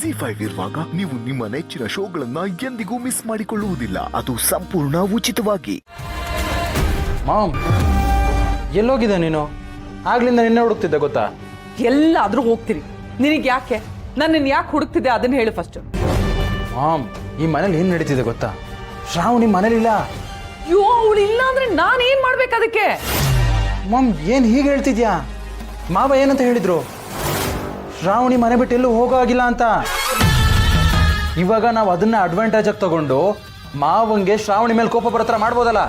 ZEE5 ಇರುವಾಗ ನೀವು ನಿಮ್ಮ ನೆಚ್ಚಿನ ಶೋಗಳನ್ನ ಎಂದಿಗೂ ಮಿಸ್ ಮಾಡಿಕೊಳ್ಳುವುದಿಲ್ಲ. ಅದು ಸಂಪೂರ್ಣ ಉಚಿತವಾಗಿ. ಮಾಮ್, ಎಲ್ಲೋಗಿದೆ ನೀನು? ಆಗ್ಲಿಂದ ನಿನ್ನೆ ಹುಡುಕ್ತಿದ್ದೆ ಗೊತ್ತಾ? ಎಲ್ಲಾದ್ರೂ ಹೋಗ್ತೀರಿ, ನಿನಗೆ ಯಾಕೆ? ನನ್ನನ್ನು ಯಾಕೆ ಹುಡುಕ್ತಿದ್ದೆ ಅದನ್ನ ಹೇಳು ಫಸ್ಟ್. ಮಾಮ್, ಈ ಮನೇಲಿ ಏನ್ ನಡೀತಿದೆ ಗೊತ್ತಾ? ಶ್ರಾವಣಿ ಮನೇಲಿಲ್ಲ. ಅಯ್ಯೋ, ಅವಳು ಇಲ್ಲ ಅಂದ್ರೆ ನಾನೇನ್ ಮಾಡ್ಬೇಕು ಅದಕ್ಕೆ? ಮಾಮ್, ಏನ್ ಹೀಗೆ ಹೇಳ್ತಿದ್ಯಾ? ಮಾವ ಏನಂತ ಹೇಳಿದ್ರು? ಶ್ರಾವಣಿ ಮನೆ ಬಿಟ್ಟು ಎಲ್ಲೂ ಹೋಗೋ ಆಗಿಲ್ಲ ಅಂತ. ಇವಾಗ ನಾವು ಅದನ್ನ ಅಡ್ವಾಂಟೇಜ್ ಆಗಿ ತಗೊಂಡು ಮಾವಂಗೆ ಶ್ರಾವಣಿ ಮೇಲೆ ಕೋಪ ಬರೋ ಥರ ಮಾಡ್ಬೋದಲ್ಲ.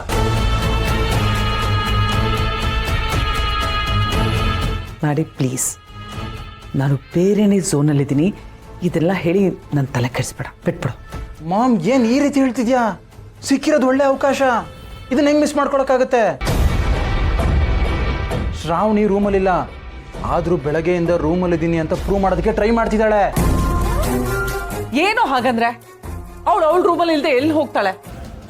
ಮಾಡಿ ಪ್ಲೀಸ್, ನಾನು ಬೇರೆನೇ ಝೋನಲ್ಲಿದ್ದೀನಿ. ಇದೆಲ್ಲ ಹೇಳಿ ನನ್ನ ತಲೆ ಕೆಡಿಸ್ಬೇಡ, ಬಿಟ್ಬಿಡು. ಮಾಮ್, ಏನ್ ಈ ರೀತಿ ಹೇಳ್ತಿದ್ಯಾ? ಸಿಕ್ಕಿರೋದು ಒಳ್ಳೆ ಅವಕಾಶ, ಇದನ್ನ ಹೆಂಗ್ ಮಿಸ್ ಮಾಡ್ಕೊಳಕ್ಕಾಗತ್ತೆ? ಶ್ರಾವಣಿ ರೂಮಲ್ಲಿಲ್ಲ, ಆದ್ರೂ ಬೆಳಗ್ಗೆಯಿಂದ ರೂಮಲ್ಲಿದ್ದೀನಿ ಅಂತ ಪ್ರೂವ್ ಮಾಡೋದಕ್ಕೆ ಟ್ರೈ ಮಾಡ್ತಿದ್ದಾಳೆ. ಏನೋ ಹಾಗಂದ್ರೆ ಅವಳ ರೂಮಲ್ಲಿ ಇಲ್ಲದೆ ಎಲ್ಲಿ ಹೋಗ್ತಾಳೆ?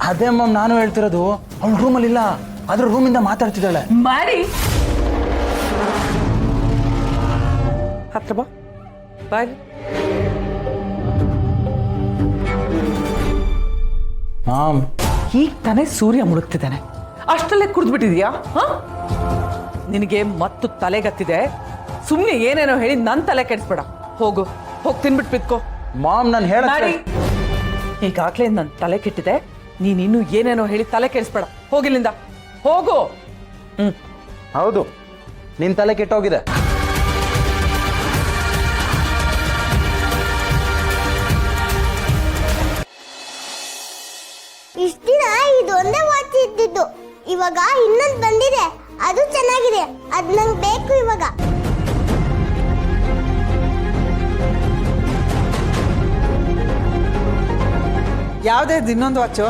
ಅದೇ ಮಾಮ್ ನಾನು ಹೇಳ್ತಿರೋದು, ಅವಳು ರೂಮಲ್ಲಿಲ್ಲ, ಆದ್ರೂ ರೂಮಿಂದ ಮಾತಾಡ್ತಿದ್ದಾಳೆ. ಮಾಡಿ ಹತ್ರ ಬಾ, ಬಾಯ್. ಮಾಮ್, ಈಗ ತಾನೇ ಸೂರ್ಯ ಮುಳುಗ್ತಿದ್ದಾನೆ, ಅಷ್ಟಲ್ಲೇ ಕುಡಿದ್ಬಿಟ್ಟಿದ್ಯಾ? ನಿನಗೆ ಮತ್ತು ತಲೆಗತ್ತಿದೆ. ಸುಮ್ಮನೆ ಏನೇನೋ ಹೇಳಿ ನನ್ನ ತಲೆ ಕೆಡಿಸ್ಬೇಡ. ಹೋಗು, ಹೋಗಿ ತಿನ್ಬಿಟ್ಟು ಬಿತ್ಕೋ. ಮಾಮ್, ನಾನು ಹೇಳ ಈಗಾಗ್ಲೇ ನನ್ನ ತಲೆ ಕೆಟ್ಟಿದೆ. ನೀನ್ ಇನ್ನು ಏನೇನೋ ಹೇಳಿ ತಲೆ ಕೆಡಿಸ್ಬೇಡ. ಹೋಗಿಲ್ಲಿಂದ ಹೋಗು. ಹೌದು, ನಿನ್ ತಲೆ ಕೆಟ್ಟೋಗಿದೆ. ಇಷ್ಟ ದಿನ ಇದೊಂದೇ ವಾಚ್ ಇದ್ದಿದ್ದು, ಇವಾಗ ಇನ್ನೊಂದು ಬಂದಿದೆ, ಅದು ಚೆನ್ನಾಗಿದೆ, ಅದ್ ನಂಗೆ ಬೇಕು ಇವಾಗ. ಯಾವುದೇ ಇನ್ನೊಂದು ವಾಚು?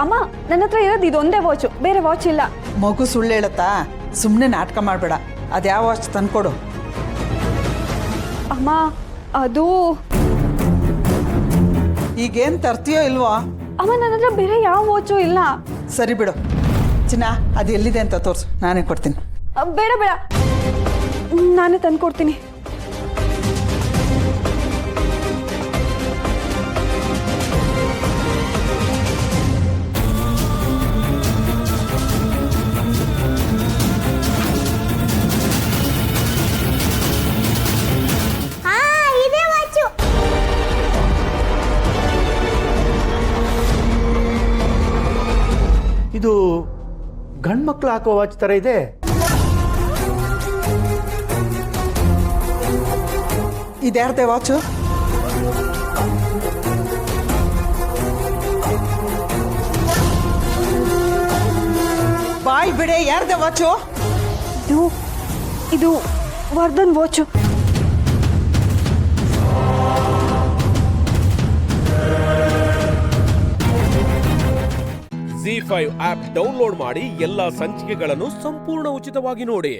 ಅಮ್ಮ, ನನ್ನ ಹತ್ರ ಇರೋದು ಇದೊಂದೇ ವಾಚು, ಬೇರೆ ವಾಚ್ ಇಲ್ಲ. ಮಗು ಸುಳ್ಳು ಹೇಳುತ್ತಾ? ಸುಮ್ಮನೆ ನಾಟಕ ಮಾಡಬೇಡ. ಅದು ಯಾವ ವಾಚ್ ತಂದ್ಕೊಡು. ಅಮ್ಮ, ಅದು ಈಗೇನು ತರ್ತೀಯೋ ಇಲ್ವೋ? ಅಮ್ಮ, ನನ್ನ ಹತ್ರ ಬೇರೆ ಯಾವ ವಾಚು ಇಲ್ಲ. ಸರಿ ಬಿಡು ಚಿನ್ನ, ಅದು ಎಲ್ಲಿದೆ ಅಂತ ತೋರಿಸು, ನಾನೇ ಕೊಡ್ತೀನಿ. ಬೇಡ ಬೇಡ, ನಾನೇ ತಂದು ಕೊಡ್ತೀನಿ. ಹಾ, ಇದೇ ವಾಚು. ಇದು ಗಂಡ್ಮಕ್ಳು ಹಾಕೋ ವಾಚ್ ತರ ಇದೆ. ಇದ್ಯಾರ್ದೇ ವಾಚು? ಬಾಯ್ ಬಿಡೆ, ಯಾರ್ದೇ ವಾಚು? ಇದು Vardhan watch. ZEE5 app download ಮಾಡಿ ಎಲ್ಲಾ ಸಂಚಿಕೆಗಳನ್ನು ಸಂಪೂರ್ಣ ಉಚಿತವಾಗಿ ನೋಡಿ.